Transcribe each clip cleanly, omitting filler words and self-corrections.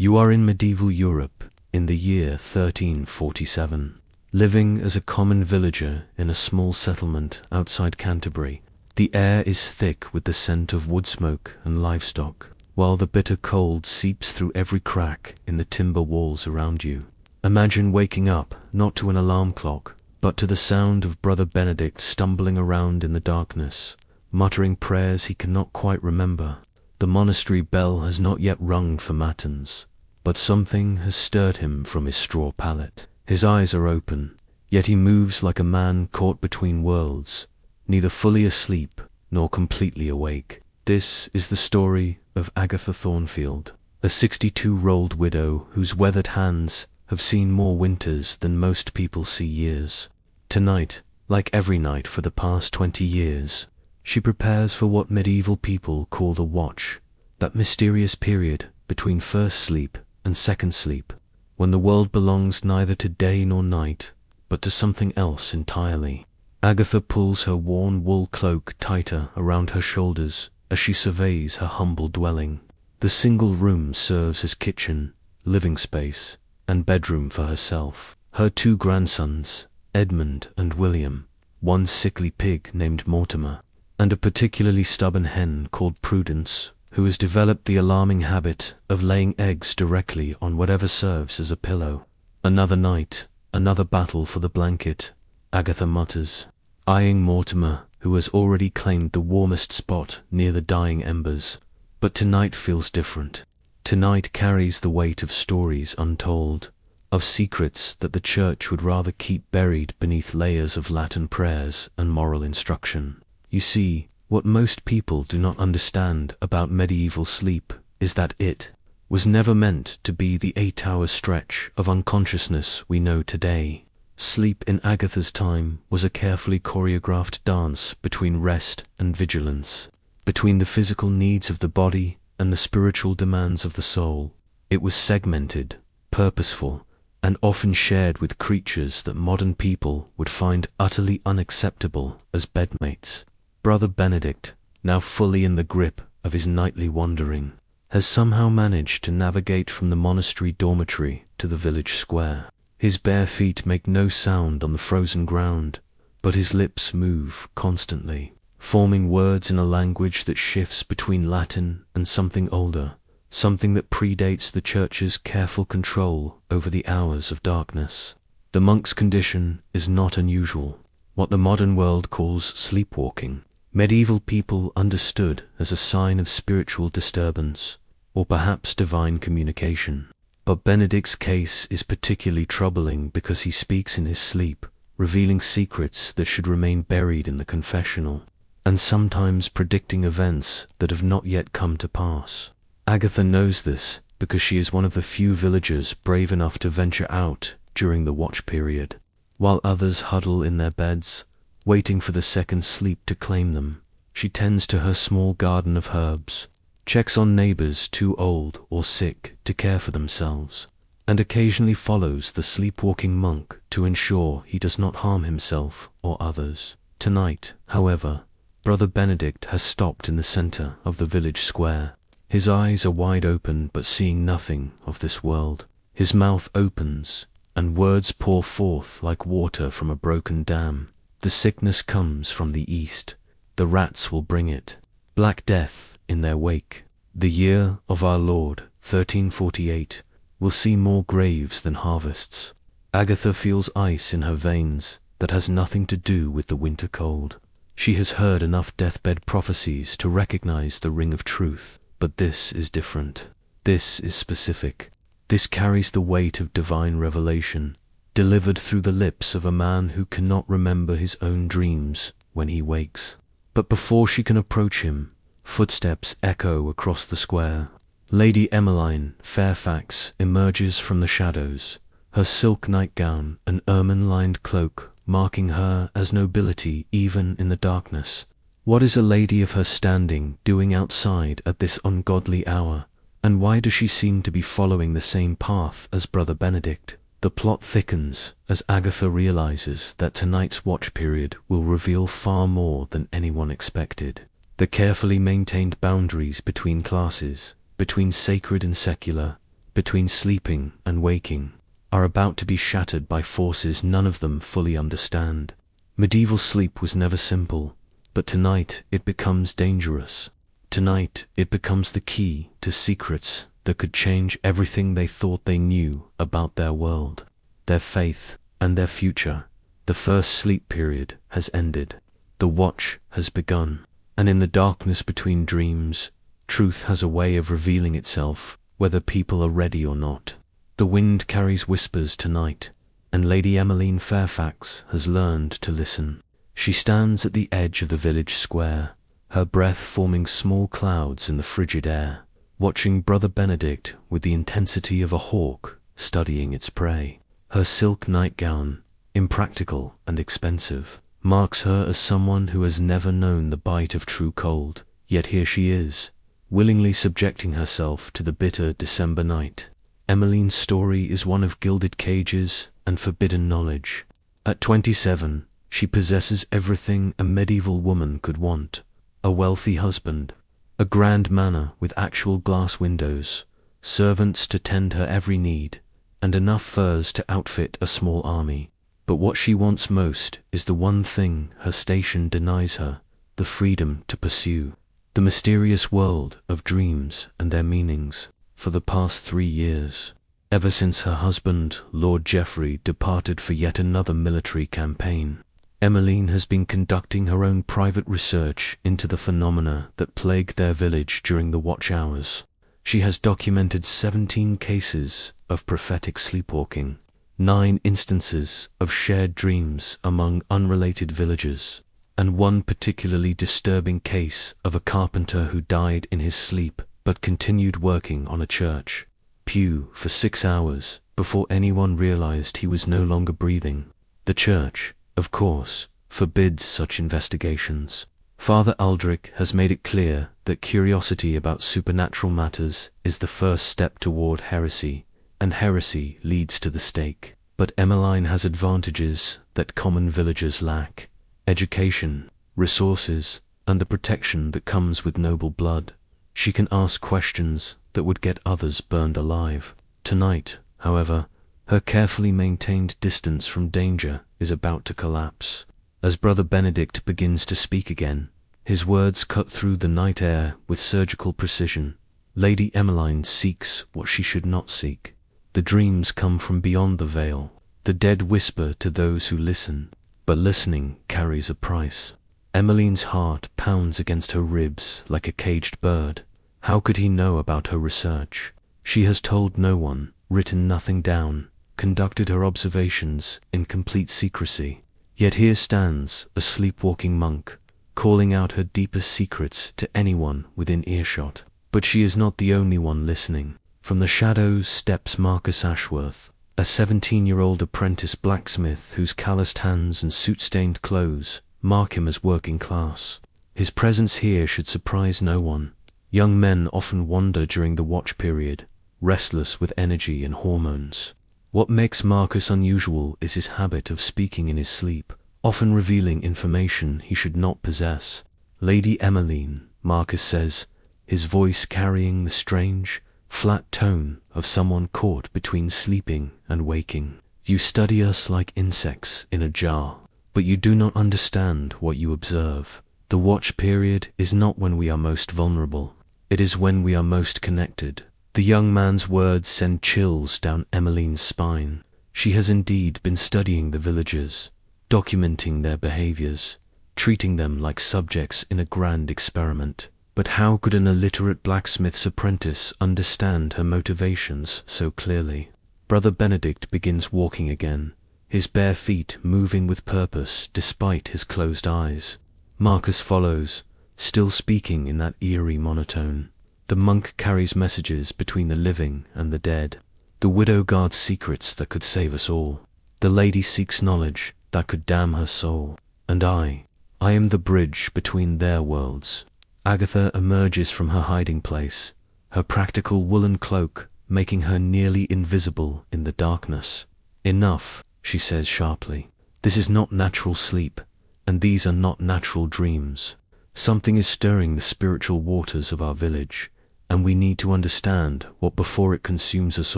You are in medieval Europe in the year 1347, living as a common villager in a small settlement outside Canterbury. The air is thick with the scent of wood smoke and livestock, while the bitter cold seeps through every crack in the timber walls around you. Imagine waking up not to an alarm clock, but to the sound of Brother Benedict stumbling around in the darkness, muttering prayers he cannot quite remember. The monastery bell has not yet rung for matins, but something has stirred him from his straw pallet. His eyes are open, yet he moves like a man caught between worlds, neither fully asleep nor completely awake. This is the story of Agatha Thornfield, a 62-year-old widow whose weathered hands have seen more winters than most people see years. Tonight, like every night for the past 20 years, she prepares for what medieval people call the watch, that mysterious period between first sleep and second sleep, when the world belongs neither to day nor night, but to something else entirely. Agatha pulls her worn wool cloak tighter around her shoulders as she surveys her humble dwelling. The single room serves as kitchen, living space, and bedroom for herself, her 2 grandsons, Edmund and William, one sickly pig named Mortimer, and a particularly stubborn hen called Prudence, who has developed the alarming habit of laying eggs directly on whatever serves as a pillow. Another night, another battle for the blanket, Agatha mutters, eyeing Mortimer, who has already claimed the warmest spot near the dying embers. But tonight feels different. Tonight carries the weight of stories untold, of secrets that the Church would rather keep buried beneath layers of Latin prayers and moral instruction. You see, what most people do not understand about medieval sleep is that it was never meant to be the 8-hour stretch of unconsciousness we know today. Sleep in Agatha's time was a carefully choreographed dance between rest and vigilance, between the physical needs of the body and the spiritual demands of the soul. It was segmented, purposeful, and often shared with creatures that modern people would find utterly unacceptable as bedmates. Brother Benedict, now fully in the grip of his nightly wandering, has somehow managed to navigate from the monastery dormitory to the village square. His bare feet make no sound on the frozen ground, but his lips move constantly, forming words in a language that shifts between Latin and something older, something that predates the Church's careful control over the hours of darkness. The monk's condition is not unusual, what the modern world calls sleepwalking. Medieval people understood as a sign of spiritual disturbance, or perhaps divine communication. But Benedict's case is particularly troubling because he speaks in his sleep, revealing secrets that should remain buried in the confessional, and sometimes predicting events that have not yet come to pass. Agatha knows this because she is one of the few villagers brave enough to venture out during the watch period. While others huddle in their beds, waiting for the second sleep to claim them, she tends to her small garden of herbs, checks on neighbors too old or sick to care for themselves, and occasionally follows the sleepwalking monk to ensure he does not harm himself or others. Tonight, however, Brother Benedict has stopped in the center of the village square. His eyes are wide open but seeing nothing of this world. His mouth opens, and words pour forth like water from a broken dam. The sickness comes from the east. The rats will bring it. Black death in their wake. The year of our Lord, 1348, will see more graves than harvests. Agatha feels ice in her veins that has nothing to do with the winter cold. She has heard enough deathbed prophecies to recognize the ring of truth, but this is different. This is specific. This carries the weight of divine revelation, delivered through the lips of a man who cannot remember his own dreams when he wakes. But before she can approach him, footsteps echo across the square. Lady Emmeline Fairfax emerges from the shadows, her silk nightgown and ermine-lined cloak marking her as nobility even in the darkness. What is a lady of her standing doing outside at this ungodly hour, and why does she seem to be following the same path as Brother Benedict? The plot thickens as Agatha realizes that tonight's watch period will reveal far more than anyone expected. The carefully maintained boundaries between classes, between sacred and secular, between sleeping and waking, are about to be shattered by forces none of them fully understand. Medieval sleep was never simple, but tonight it becomes dangerous. Tonight it becomes the key to secrets that could change everything they thought they knew about their world, their faith, and their future. The first sleep period has ended. The watch has begun. And in the darkness between dreams, truth has a way of revealing itself, whether people are ready or not. The wind carries whispers tonight, and Lady Emmeline Fairfax has learned to listen. She stands at the edge of the village square, her breath forming small clouds in the frigid air, watching Brother Benedict with the intensity of a hawk studying its prey. Her silk nightgown, impractical and expensive, marks her as someone who has never known the bite of true cold, yet here she is, willingly subjecting herself to the bitter December night. Emmeline's story is one of gilded cages and forbidden knowledge. At 27, she possesses everything a medieval woman could want: a wealthy husband, a grand manor with actual glass windows, servants to tend her every need, and enough furs to outfit a small army. But what she wants most is the one thing her station denies her: the freedom to pursue the mysterious world of dreams and their meanings. For the past 3 years, ever since her husband, Lord Geoffrey, departed for yet another military campaign, Emmeline has been conducting her own private research into the phenomena that plagued their village during the watch hours. She has documented 17 cases of prophetic sleepwalking, 9 instances of shared dreams among unrelated villagers, and one particularly disturbing case of a carpenter who died in his sleep but continued working on a church pew for 6 hours before anyone realized he was no longer breathing. The church, of course, forbids such investigations. Father Aldrich has made it clear that curiosity about supernatural matters is the first step toward heresy, and heresy leads to the stake. But Emmeline has advantages that common villagers lack: education, resources, and the protection that comes with noble blood. She can ask questions that would get others burned alive. Tonight, however, her carefully maintained distance from danger is about to collapse. As Brother Benedict begins to speak again, his words cut through the night air with surgical precision. Lady Emmeline seeks what she should not seek. The dreams come from beyond the veil. The dead whisper to those who listen, but listening carries a price. Emmeline's heart pounds against her ribs like a caged bird. How could he know about her research? She has told no one, written nothing down, conducted her observations in complete secrecy. Yet here stands a sleepwalking monk, calling out her deepest secrets to anyone within earshot. But she is not the only one listening. From the shadows steps Marcus Ashworth, a 17-year-old apprentice blacksmith whose calloused hands and soot-stained clothes mark him as working class. His presence here should surprise no one. Young men often wander during the watch period, restless with energy and hormones. What makes Marcus unusual is his habit of speaking in his sleep, often revealing information he should not possess. Lady Emmeline, Marcus says, his voice carrying the strange, flat tone of someone caught between sleeping and waking. You study us like insects in a jar, but you do not understand what you observe. The watch period is not when we are most vulnerable. It is when we are most connected. The young man's words send chills down Emmeline's spine. She has indeed been studying the villagers, documenting their behaviors, treating them like subjects in a grand experiment. But how could an illiterate blacksmith's apprentice understand her motivations so clearly? Brother Benedict begins walking again, his bare feet moving with purpose despite his closed eyes. Marcus follows, still speaking in that eerie monotone. The monk carries messages between the living and the dead. The widow guards secrets that could save us all. The lady seeks knowledge that could damn her soul. And I am the bridge between their worlds. Agatha emerges from her hiding place, her practical woolen cloak making her nearly invisible in the darkness. Enough, she says sharply. This is not natural sleep, and these are not natural dreams. Something is stirring the spiritual waters of our village, and we need to understand what before it consumes us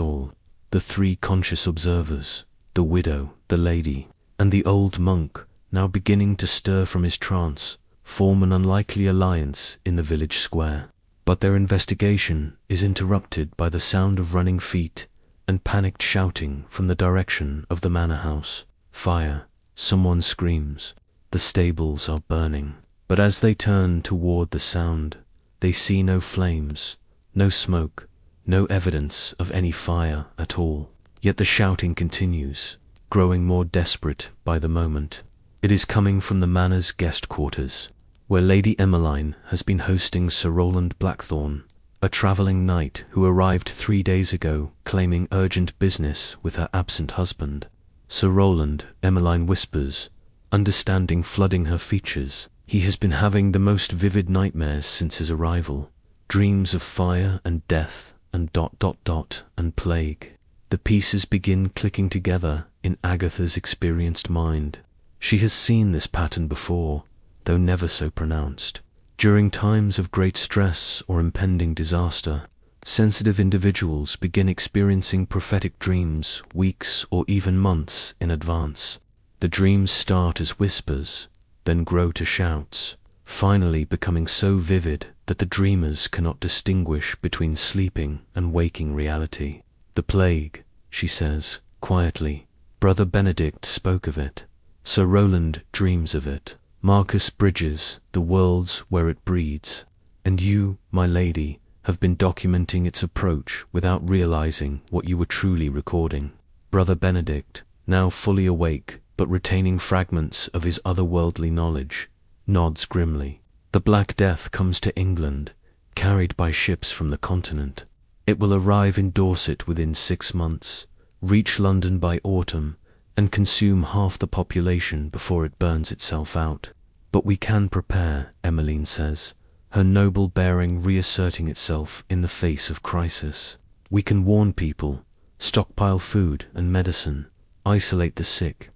all. The three conscious observers, the widow, the lady, and the old monk, now beginning to stir from his trance, form an unlikely alliance in the village square. But their investigation is interrupted by the sound of running feet and panicked shouting from the direction of the manor house. Fire! Someone screams. The stables are burning. But as they turn toward the sound, they see no flames, no smoke, no evidence of any fire at all. Yet the shouting continues, growing more desperate by the moment. It is coming from the manor's guest quarters, where Lady Emmeline has been hosting Sir Rowland Blackthorne, a travelling knight who arrived 3 days ago claiming urgent business with her absent husband. Sir Rowland, Emmeline whispers, understanding flooding her features. He has been having the most vivid nightmares since his arrival, dreams of fire and death and ... and plague. The pieces begin clicking together in Agatha's experienced mind. She has seen this pattern before, though never so pronounced. During times of great stress or impending disaster, sensitive individuals begin experiencing prophetic dreams weeks or even months in advance. The dreams start as whispers, then grow to shouts, finally becoming so vivid that the dreamers cannot distinguish between sleeping and waking reality. The plague, she says, quietly. Brother Benedict spoke of it. Sir Rowland dreams of it. Marcus Bridges, the worlds where it breeds. And you, my lady, have been documenting its approach without realizing what you were truly recording. Brother Benedict, now fully awake, but retaining fragments of his otherworldly knowledge, nods grimly. The Black Death comes to England, carried by ships from the continent. It will arrive in Dorset within 6 months, reach London by autumn, and consume half the population before it burns itself out. But we can prepare, Emmeline says, her noble bearing reasserting itself in the face of crisis. We can warn people, stockpile food and medicine, isolate the sick, ...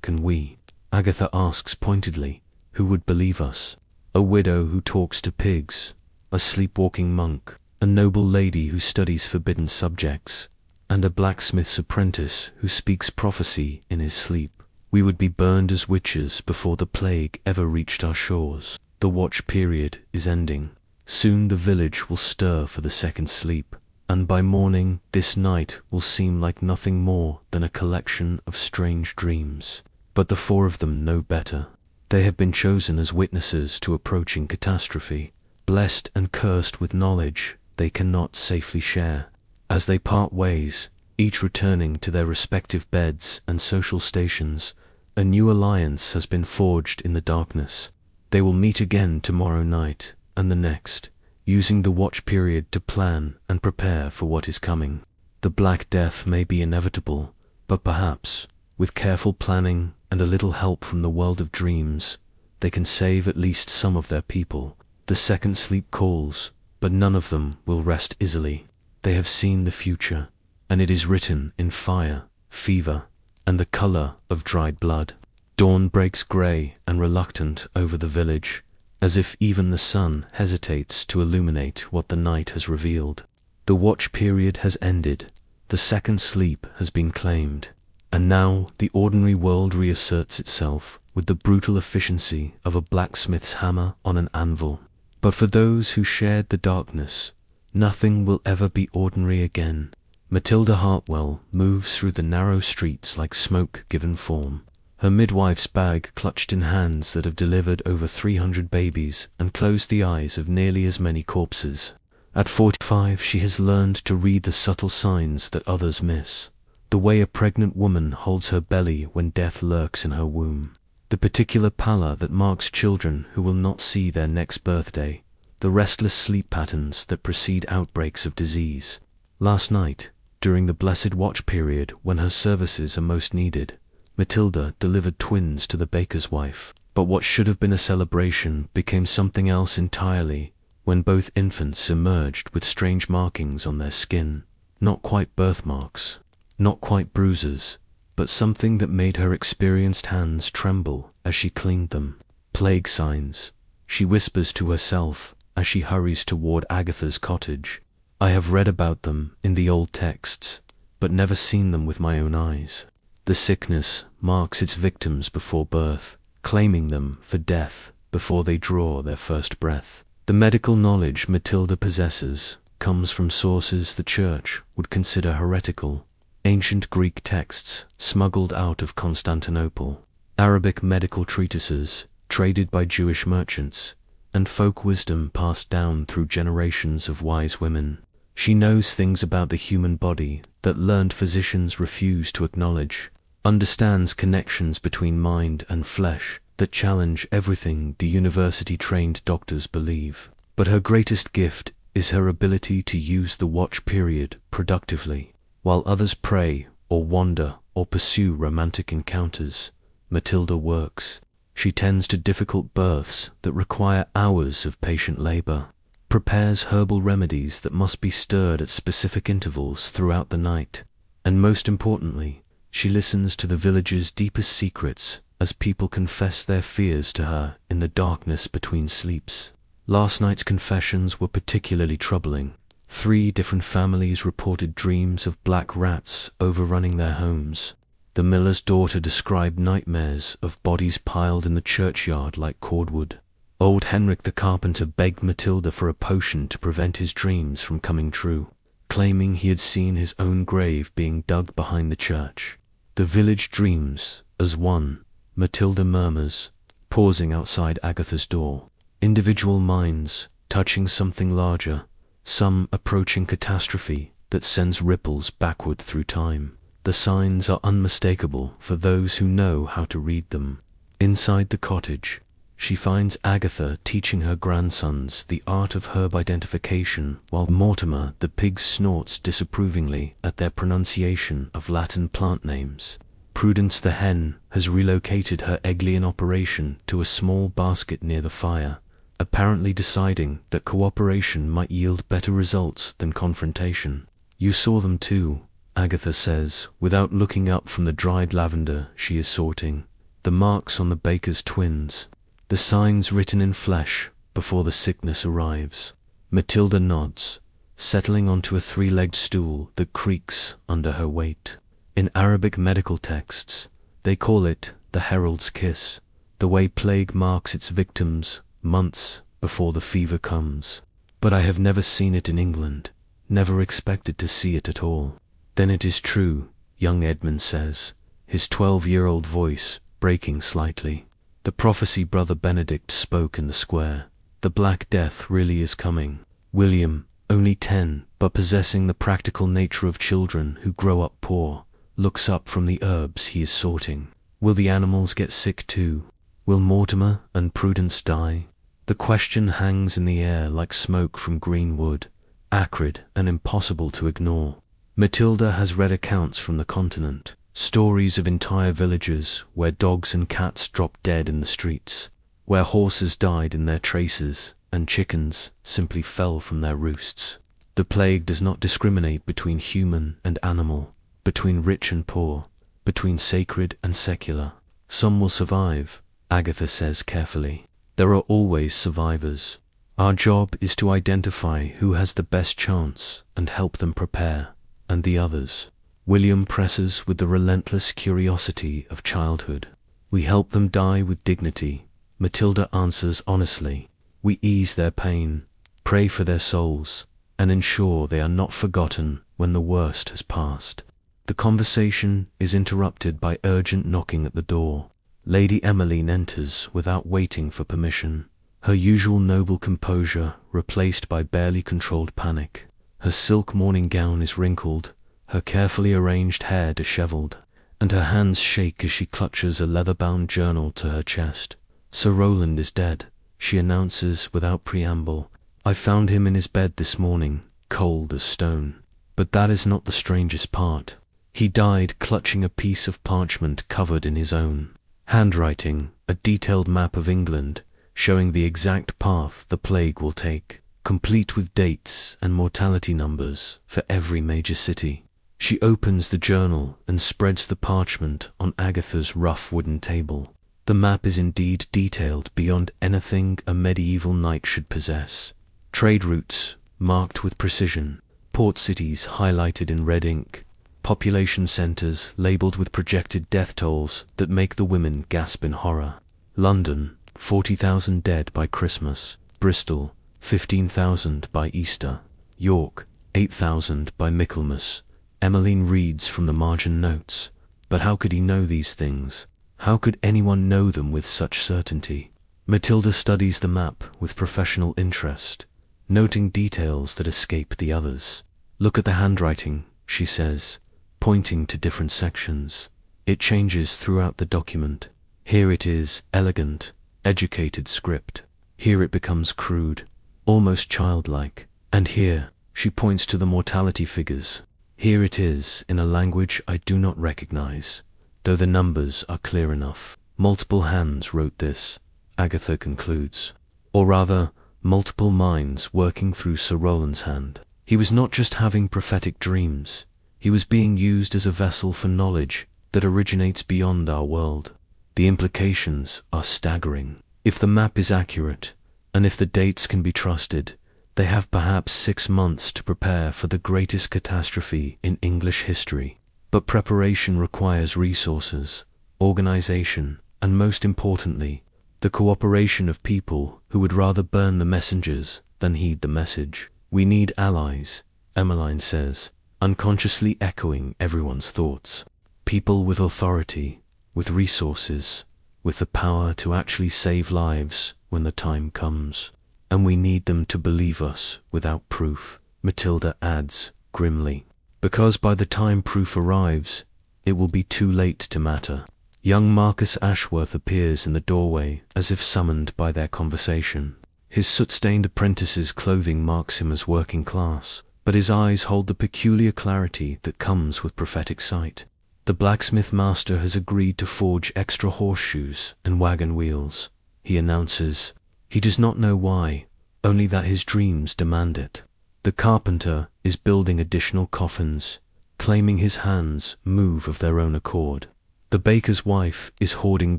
Can we? Agatha asks pointedly, who would believe us? A widow who talks to pigs, a sleepwalking monk, a noble lady who studies forbidden subjects, and a blacksmith's apprentice who speaks prophecy in his sleep. We would be burned as witches before the plague ever reached our shores. The watch period is ending. Soon the village will stir for the second sleep, and by morning this night will seem like nothing more than a collection of strange dreams. But the four of them know better. They have been chosen as witnesses to approaching catastrophe, blessed and cursed with knowledge they cannot safely share. As they part ways, each returning to their respective beds and social stations, a new alliance has been forged in the darkness. They will meet again tomorrow night and the next, using the watch period to plan and prepare for what is coming. The Black Death may be inevitable, but perhaps, with careful planning and a little help from the world of dreams, they can save at least some of their people. The second sleep calls, but none of them will rest easily. They have seen the future, and it is written in fire, fever, and the color of dried blood. Dawn breaks grey and reluctant over the village, as if even the sun hesitates to illuminate what the night has revealed. The watch period has ended, the second sleep has been claimed, and now the ordinary world reasserts itself with the brutal efficiency of a blacksmith's hammer on an anvil. But for those who shared the darkness, nothing will ever be ordinary again. Matilda Hartwell moves through the narrow streets like smoke given form, her midwife's bag clutched in hands that have delivered over 300 babies and closed the eyes of nearly as many corpses. At 45 she has learned to read the subtle signs that others miss. The way a pregnant woman holds her belly when death lurks in her womb. The particular pallor that marks children who will not see their next birthday. The restless sleep patterns that precede outbreaks of disease. Last night, during the blessed watch period when her services are most needed, Matilda delivered twins to the baker's wife. But what should have been a celebration became something else entirely when both infants emerged with strange markings on their skin. Not quite birthmarks, not quite bruises, but something that made her experienced hands tremble as she cleaned them. Plague signs, she whispers to herself as she hurries toward Agatha's cottage. I have read about them in the old texts, but never seen them with my own eyes. The sickness marks its victims before birth, claiming them for death before they draw their first breath. The medical knowledge Matilda possesses comes from sources the Church would consider heretical: ancient Greek texts smuggled out of Constantinople, Arabic medical treatises traded by Jewish merchants, and folk wisdom passed down through generations of wise women. She knows things about the human body that learned physicians refuse to acknowledge, understands connections between mind and flesh that challenge everything the university-trained doctors believe. But her greatest gift is her ability to use the watch period productively. While others pray or wander or pursue romantic encounters, Matilda works. She tends to difficult births that require hours of patient labor, prepares herbal remedies that must be stirred at specific intervals throughout the night, and most importantly, she listens to the village's deepest secrets as people confess their fears to her in the darkness between sleeps. Last night's confessions were particularly troubling. 3 different families reported dreams of black rats overrunning their homes. The miller's daughter described nightmares of bodies piled in the churchyard like cordwood. Old Henrik the carpenter begged Matilda for a potion to prevent his dreams from coming true, claiming he had seen his own grave being dug behind the church. The village dreams as one, Matilda murmurs, pausing outside Agatha's door. Individual minds touching something larger, some approaching catastrophe that sends ripples backward through time. The signs are unmistakable for those who know how to read them. Inside the cottage, she finds Agatha teaching her grandsons the art of herb identification, while Mortimer the pig snorts disapprovingly at their pronunciation of Latin plant names. Prudence the hen has relocated her egg-laying operation to a small basket near the fire, apparently deciding that cooperation might yield better results than confrontation. "You saw them too," Agatha says, without looking up from the dried lavender she is sorting. "The marks on the baker's twins, the signs written in flesh before the sickness arrives." Matilda nods, settling onto a 3-legged stool that creaks under her weight. In Arabic medical texts, they call it the herald's kiss, the way plague marks its victims months before the fever comes. But I have never seen it in England, never expected to see it at all. "Then it is true," young Edmund says, his 12-year-old voice breaking slightly. "The prophecy Brother Benedict spoke in the square. The Black Death really is coming." William, only 10, but possessing the practical nature of children who grow up poor, looks up from the herbs he is sorting. Will the animals get sick too? Will Mortimer and Prudence die? The question hangs in the air like smoke from green wood, acrid and impossible to ignore. Matilda has read accounts from the continent, stories of entire villages where dogs and cats dropped dead in the streets, where horses died in their traces and chickens simply fell from their roosts. The plague does not discriminate between human and animal, between rich and poor, between sacred and secular. Some will survive, Agatha says carefully. There are always survivors. Our job is to identify who has the best chance and help them prepare, and the others. William presses with the relentless curiosity of childhood. We help them die with dignity, Matilda answers honestly. We ease their pain, pray for their souls, and ensure they are not forgotten when the worst has passed. The conversation is interrupted by urgent knocking at the door. Lady Emmeline enters without waiting for permission, her usual noble composure replaced by barely controlled panic. Her silk morning gown is wrinkled, her carefully arranged hair disheveled, and her hands shake as she clutches a leather-bound journal to her chest. "Sir Roland is dead," she announces without preamble. "I found him in his bed this morning, cold as stone." But that is not the strangest part. He died clutching a piece of parchment covered in his own handwriting, a detailed map of England, showing the exact path the plague will take, complete with dates and mortality numbers for every major city. She opens the journal and spreads the parchment on Agatha's rough wooden table. The map is indeed detailed beyond anything a medieval knight should possess. Trade routes, marked with precision, port cities highlighted in red ink, population centers labeled with projected death tolls that make the women gasp in horror. London, 40,000 dead by Christmas. Bristol, 15,000 by Easter. York, 8,000 by Michaelmas. Emmeline reads from the margin notes. But how could he know these things? How could anyone know them with such certainty? Matilda studies the map with professional interest, noting details that escape the others. Look at the handwriting, she says, pointing to different sections. It changes throughout the document. Here it is elegant, educated script. Here it becomes crude, almost childlike. And here, she points to the mortality figures. Here it is in a language I do not recognize, though the numbers are clear enough. Multiple hands wrote this, Agatha concludes. Or rather, multiple minds working through Sir Rowland's hand. He was not just having prophetic dreams, he was being used as a vessel for knowledge that originates beyond our world. The implications are staggering. If the map is accurate, and if the dates can be trusted, they have perhaps 6 months to prepare for the greatest catastrophe in English history. But preparation requires resources, organization, and most importantly, the cooperation of people who would rather burn the messengers than heed the message. We need allies, Emmeline says, unconsciously echoing everyone's thoughts. People with authority, with resources, with the power to actually save lives when the time comes. And we need them to believe us without proof, Matilda adds grimly. Because by the time proof arrives, it will be too late to matter. Young Marcus Ashworth appears in the doorway as if summoned by their conversation. His soot-stained apprentice's clothing marks him as working class, but his eyes hold the peculiar clarity that comes with prophetic sight. The blacksmith master has agreed to forge extra horseshoes and wagon wheels, he announces. He does not know why, only that his dreams demand it. The carpenter is building additional coffins, claiming his hands move of their own accord. The baker's wife is hoarding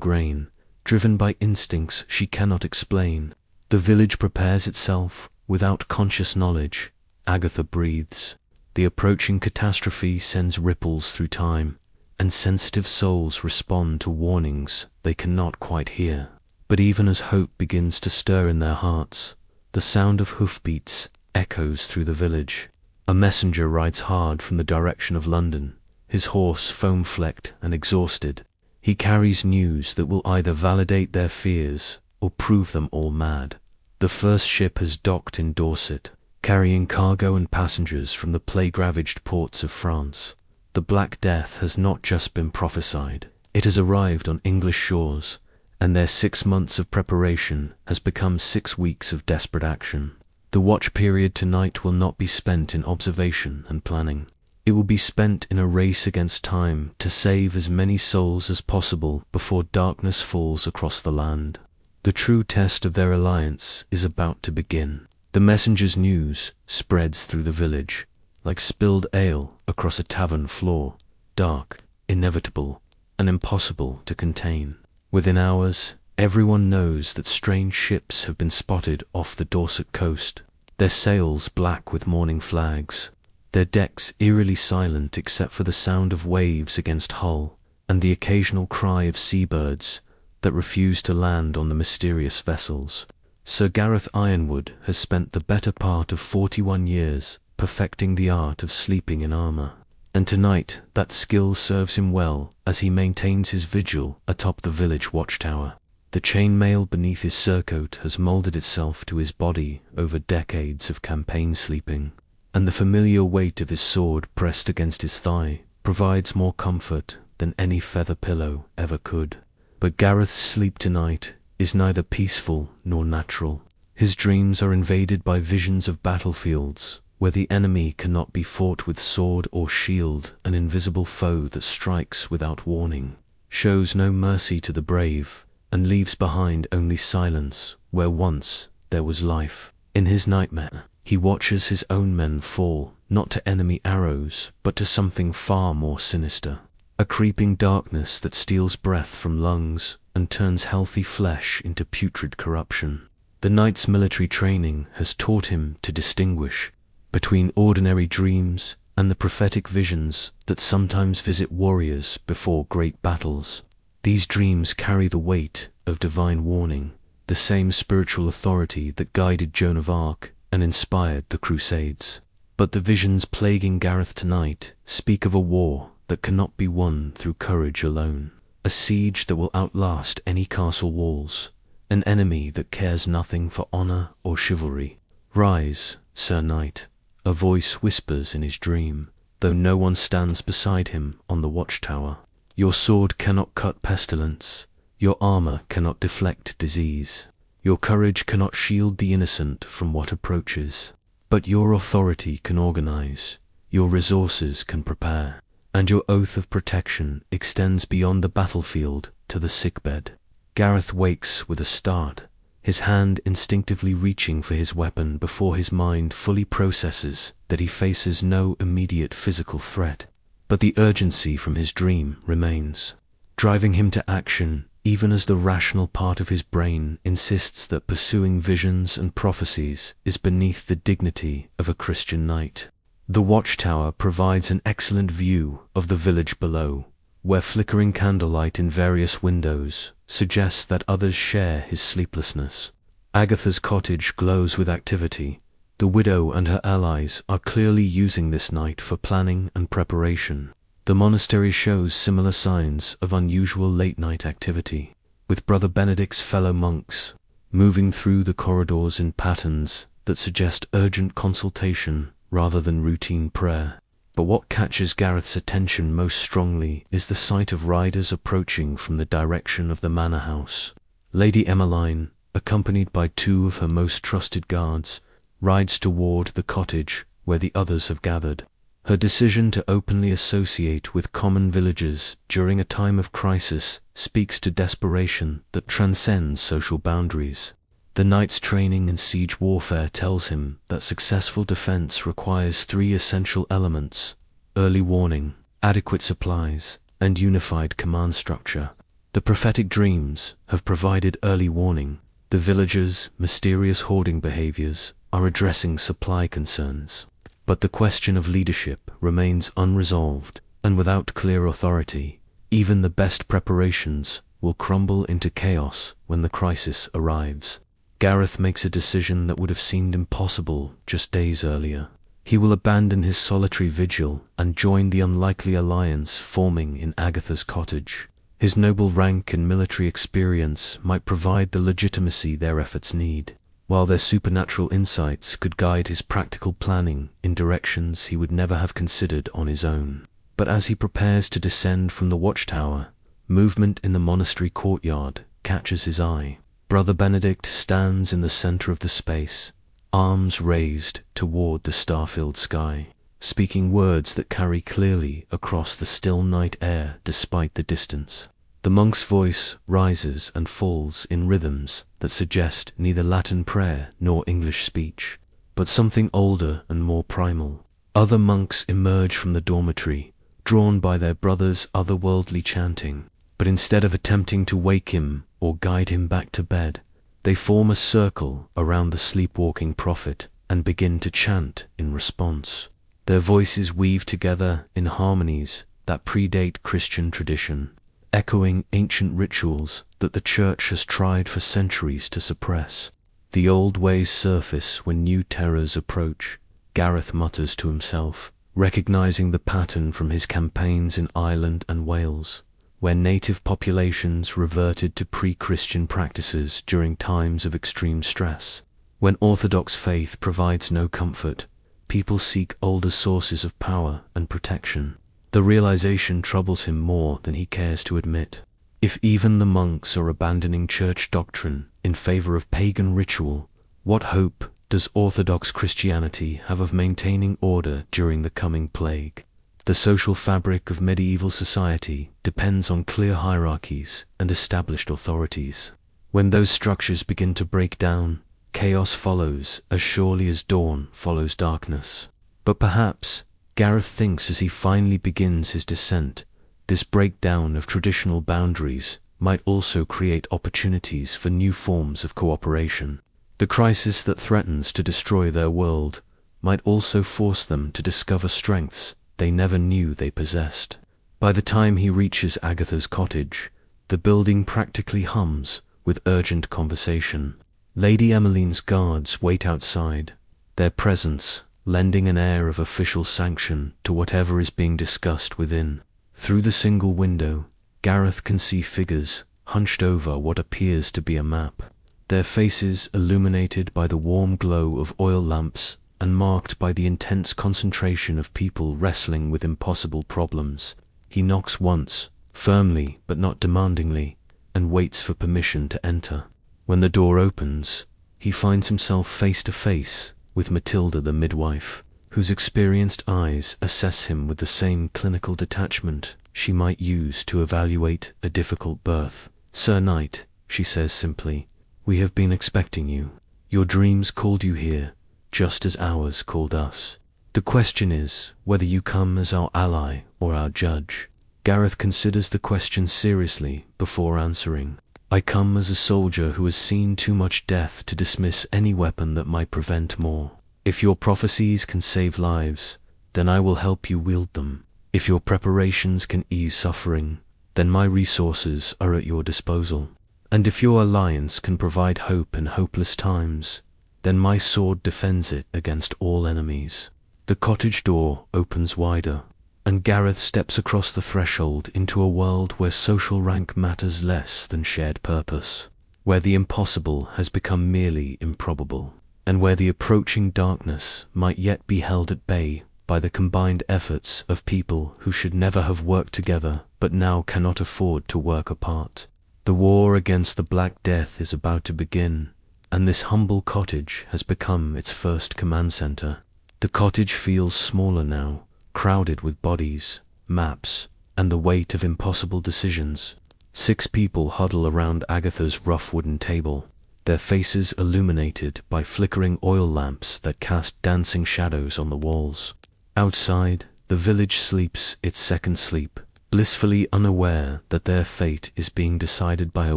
grain, driven by instincts she cannot explain. The village prepares itself without conscious knowledge. Agatha breathes. The approaching catastrophe sends ripples through time, and sensitive souls respond to warnings they cannot quite hear. But even as hope begins to stir in their hearts, the sound of hoofbeats echoes through the village. A messenger rides hard from the direction of London, his horse foam-flecked and exhausted. He carries news that will either validate their fears or prove them all mad. The first ship has docked in Dorset, carrying cargo and passengers from the plague-ravaged ports of France. The Black Death has not just been prophesied, it has arrived on English shores, and their 6 months of preparation has become 6 weeks of desperate action. The watch period tonight will not be spent in observation and planning. It will be spent in a race against time to save as many souls as possible before darkness falls across the land. The true test of their alliance is about to begin. The messenger's news spreads through the village, like spilled ale across a tavern floor, dark, inevitable, and impossible to contain. Within hours, everyone knows that strange ships have been spotted off the Dorset coast, their sails black with mourning flags, their decks eerily silent except for the sound of waves against hull and the occasional cry of seabirds that refuse to land on the mysterious vessels. Sir Gareth Ironwood has spent the better part of 41 years perfecting the art of sleeping in armour, and tonight that skill serves him well as he maintains his vigil atop the village watchtower. The chainmail beneath his surcoat has moulded itself to his body over decades of campaign sleeping, and the familiar weight of his sword pressed against his thigh provides more comfort than any feather pillow ever could. But Gareth's sleep tonight is neither peaceful nor natural. His dreams are invaded by visions of battlefields where the enemy cannot be fought with sword or shield, an invisible foe that strikes without warning, shows no mercy to the brave, and leaves behind only silence where once there was life. In his nightmare, he watches his own men fall, not to enemy arrows, but to something far more sinister. A creeping darkness that steals breath from lungs and turns healthy flesh into putrid corruption. The knight's military training has taught him to distinguish between ordinary dreams and the prophetic visions that sometimes visit warriors before great battles. These dreams carry the weight of divine warning, the same spiritual authority that guided Joan of Arc and inspired the Crusades. But the visions plaguing Gareth tonight speak of a war that cannot be won through courage alone, a siege that will outlast any castle walls, an enemy that cares nothing for honor or chivalry. "Rise, Sir Knight," a voice whispers in his dream, though no one stands beside him on the watchtower. "Your sword cannot cut pestilence, your armor cannot deflect disease, your courage cannot shield the innocent from what approaches. But your authority can organize, your resources can prepare, and your oath of protection extends beyond the battlefield to the sickbed." Gareth wakes with a start, his hand instinctively reaching for his weapon before his mind fully processes that he faces no immediate physical threat. But the urgency from his dream remains, driving him to action even as the rational part of his brain insists that pursuing visions and prophecies is beneath the dignity of a Christian knight. The watchtower provides an excellent view of the village below, where flickering candlelight in various windows suggests that others share his sleeplessness. Agatha's cottage glows with activity. The widow and her allies are clearly using this night for planning and preparation. The monastery shows similar signs of unusual late-night activity, with Brother Benedict's fellow monks moving through the corridors in patterns that suggest urgent consultation rather than routine prayer. But what catches Gareth's attention most strongly is the sight of riders approaching from the direction of the manor house. Lady Emmeline, accompanied by two of her most trusted guards, rides toward the cottage where the others have gathered. Her decision to openly associate with common villagers during a time of crisis speaks to desperation that transcends social boundaries. The knight's training in siege warfare tells him that successful defense requires three essential elements: early warning, adequate supplies, and unified command structure. The prophetic dreams have provided early warning. The villagers' mysterious hoarding behaviors are addressing supply concerns. But the question of leadership remains unresolved, and without clear authority, even the best preparations will crumble into chaos when the crisis arrives. Gareth makes a decision that would have seemed impossible just days earlier. He will abandon his solitary vigil and join the unlikely alliance forming in Agatha's cottage. His noble rank and military experience might provide the legitimacy their efforts need, while their supernatural insights could guide his practical planning in directions he would never have considered on his own. But as he prepares to descend from the watchtower, movement in the monastery courtyard catches his eye. Brother Benedict stands in the center of the space, arms raised toward the star-filled sky, speaking words that carry clearly across the still night air despite the distance. The monk's voice rises and falls in rhythms that suggest neither Latin prayer nor English speech, but something older and more primal. Other monks emerge from the dormitory, drawn by their brother's otherworldly chanting, but instead of attempting to wake him or guide him back to bed, they form a circle around the sleepwalking prophet and begin to chant in response. Their voices weave together in harmonies that predate Christian tradition, echoing ancient rituals that the Church has tried for centuries to suppress. The old ways surface when new terrors approach, Gareth mutters to himself, recognizing the pattern from his campaigns in Ireland and Wales, where native populations reverted to pre-Christian practices during times of extreme stress. When orthodox faith provides no comfort, people seek older sources of power and protection. The realization troubles him more than he cares to admit. If even the monks are abandoning church doctrine in favor of pagan ritual, what hope does Orthodox Christianity have of maintaining order during the coming plague? The social fabric of medieval society depends on clear hierarchies and established authorities. When those structures begin to break down, chaos follows as surely as dawn follows darkness. But perhaps, Gareth thinks as he finally begins his descent, this breakdown of traditional boundaries might also create opportunities for new forms of cooperation. The crisis that threatens to destroy their world might also force them to discover strengths they never knew they possessed. By the time he reaches Agatha's cottage, the building practically hums with urgent conversation. Lady Emmeline's guards wait outside, their presence lending an air of official sanction to whatever is being discussed within. Through the single window, Gareth can see figures hunched over what appears to be a map, their faces illuminated by the warm glow of oil lamps and marked by the intense concentration of people wrestling with impossible problems. He knocks once, firmly but not demandingly, and waits for permission to enter. When the door opens, he finds himself face to face with Matilda the midwife, whose experienced eyes assess him with the same clinical detachment she might use to evaluate a difficult birth. "Sir Knight," she says simply, "we have been expecting you. Your dreams called you here, just as ours called us. The question is whether you come as our ally or our judge." Gareth considers the question seriously before answering. "I come as a soldier who has seen too much death to dismiss any weapon that might prevent more. If your prophecies can save lives, then I will help you wield them. If your preparations can ease suffering, then my resources are at your disposal. And if your alliance can provide hope in hopeless times, then my sword defends it against all enemies." The cottage door opens wider, and Gareth steps across the threshold into a world where social rank matters less than shared purpose, where the impossible has become merely improbable, and where the approaching darkness might yet be held at bay by the combined efforts of people who should never have worked together but now cannot afford to work apart. The war against the Black Death is about to begin, and this humble cottage has become its first command center. The cottage feels smaller now, crowded with bodies, maps, and the weight of impossible decisions. 6 people huddle around Agatha's rough wooden table, their faces illuminated by flickering oil lamps that cast dancing shadows on the walls. Outside, the village sleeps its second sleep, blissfully unaware that their fate is being decided by a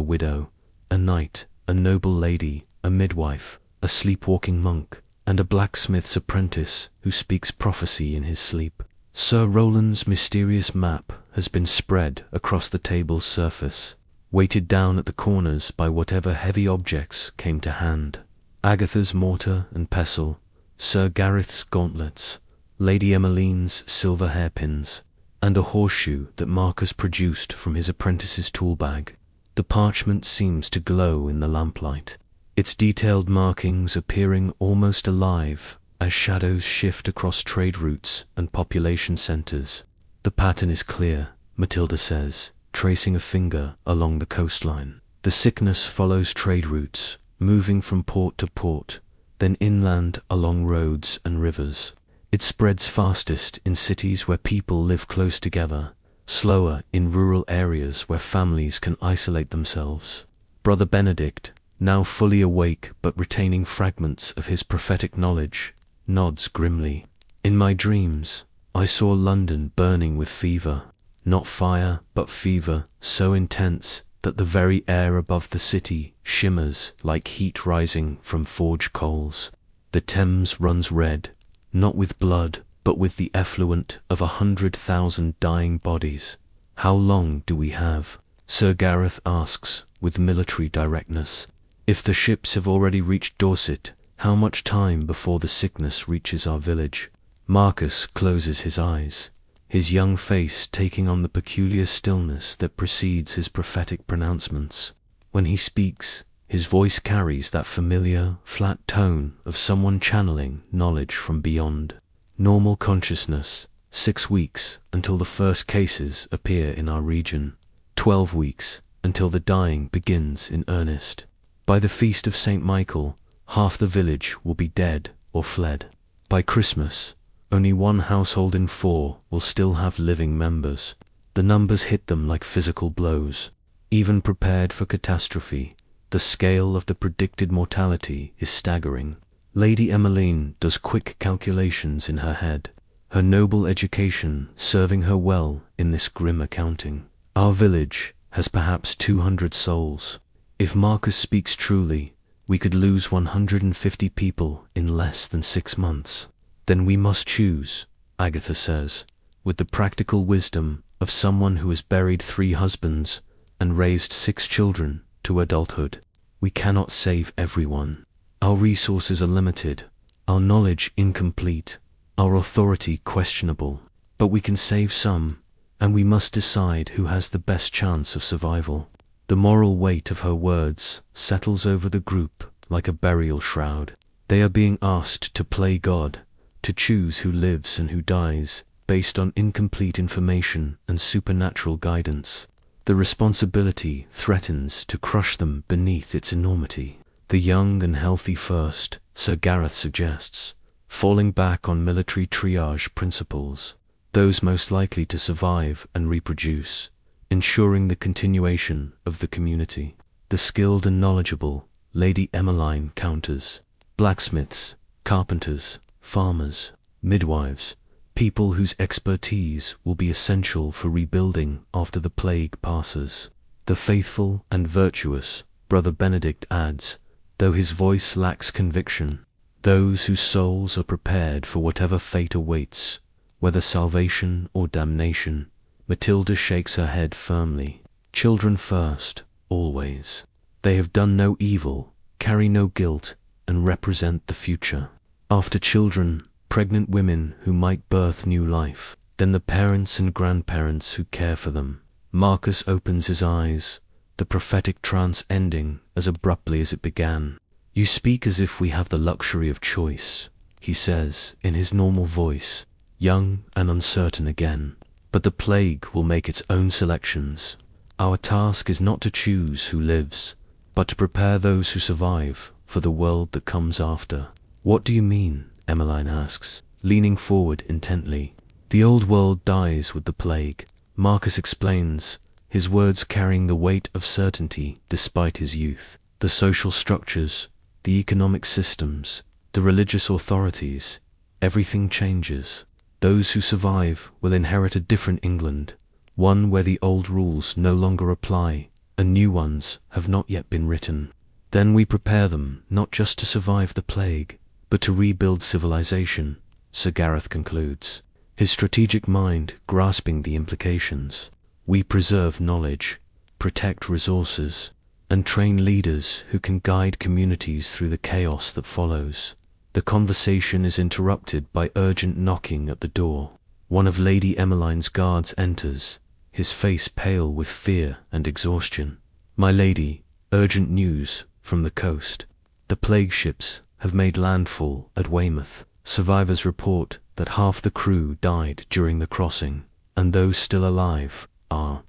widow, a knight, a noble lady, a midwife, a sleepwalking monk, and a blacksmith's apprentice who speaks prophecy in his sleep. Sir Roland's mysterious map has been spread across the table's surface, weighted down at the corners by whatever heavy objects came to hand. Agatha's mortar and pestle, Sir Gareth's gauntlets, Lady Emmeline's silver hairpins, and a horseshoe that Marcus produced from his apprentice's tool bag. The parchment seems to glow in the lamplight, its detailed markings appearing almost alive as shadows shift across trade routes and population centers. "The pattern is clear," Matilda says, tracing a finger along the coastline. "The sickness follows trade routes, moving from port to port, then inland along roads and rivers. It spreads fastest in cities where people live close together, slower in rural areas where families can isolate themselves." Brother Benedict, now fully awake but retaining fragments of his prophetic knowledge, nods grimly. "In my dreams, I saw London burning with fever, not fire but fever, so intense that the very air above the city shimmers like heat rising from forged coals. The Thames runs red, not with blood, but with the effluent of 100,000 dying bodies. How long do we have?" Sir Gareth asks with military directness. "If the ships have already reached Dorset, how much time before the sickness reaches our village?" Marcus closes his eyes, his young face taking on the peculiar stillness that precedes his prophetic pronouncements. When he speaks, his voice carries that familiar, flat tone of someone channeling knowledge from beyond. "Normal consciousness, 6 weeks until the first cases appear in our region, 12 weeks until the dying begins in earnest. By the feast of St. Michael, half the village will be dead or fled. By Christmas, only 1 household in 4 will still have living members." The numbers hit them like physical blows. Even prepared for catastrophe, the scale of the predicted mortality is staggering. Lady Emmeline does quick calculations in her head, her noble education serving her well in this grim accounting. Our village has perhaps 200 souls. If Marcus speaks truly, We could lose 150 people in less than 6 months. Then we must choose, Agatha says, with the practical wisdom of someone who has buried 3 husbands and raised 6 children to adulthood. We cannot save everyone. Our resources are limited, our knowledge incomplete, our authority questionable. But we can save some, and we must decide who has the best chance of survival. The moral weight of her words settles over the group like a burial shroud. They are being asked to play God, to choose who lives and who dies, based on incomplete information and supernatural guidance. The responsibility threatens to crush them beneath its enormity. The young and healthy first, Sir Gareth suggests, falling back on military triage principles, those most likely to survive and reproduce, ensuring the continuation of the community. The skilled and knowledgeable, Lady Emmeline counters, blacksmiths, carpenters, farmers, midwives, people whose expertise will be essential for rebuilding after the plague passes. The faithful and virtuous, Brother Benedict adds, though his voice lacks conviction, those whose souls are prepared for whatever fate awaits, whether salvation or damnation. Matilda shakes her head firmly. Children first, always. They have done no evil, carry no guilt, and represent the future. After children, pregnant women who might birth new life, then the parents and grandparents who care for them. Marcus opens his eyes, the prophetic trance ending as abruptly as it began. You speak as if we have the luxury of choice, he says in his normal voice, young and uncertain again. But the plague will make its own selections. Our task is not to choose who lives, but to prepare those who survive for the world that comes after. What do you mean? Emmeline asks, leaning forward intently. The old world dies with the plague, Marcus explains, his words carrying the weight of certainty despite his youth. The social structures, the economic systems, the religious authorities, everything changes. Those who survive will inherit a different England, one where the old rules no longer apply, and new ones have not yet been written. Then we prepare them not just to survive the plague, but to rebuild civilization, Sir Gareth concludes, his strategic mind grasping the implications. We preserve knowledge, protect resources, and train leaders who can guide communities through the chaos that follows. The conversation is interrupted by urgent knocking at the door. One of Lady Emmeline's guards enters, his face pale with fear and exhaustion. My lady, urgent news from the coast. The plague ships have made landfall at Weymouth. Survivors report that half the crew died during the crossing, and those still alive are ...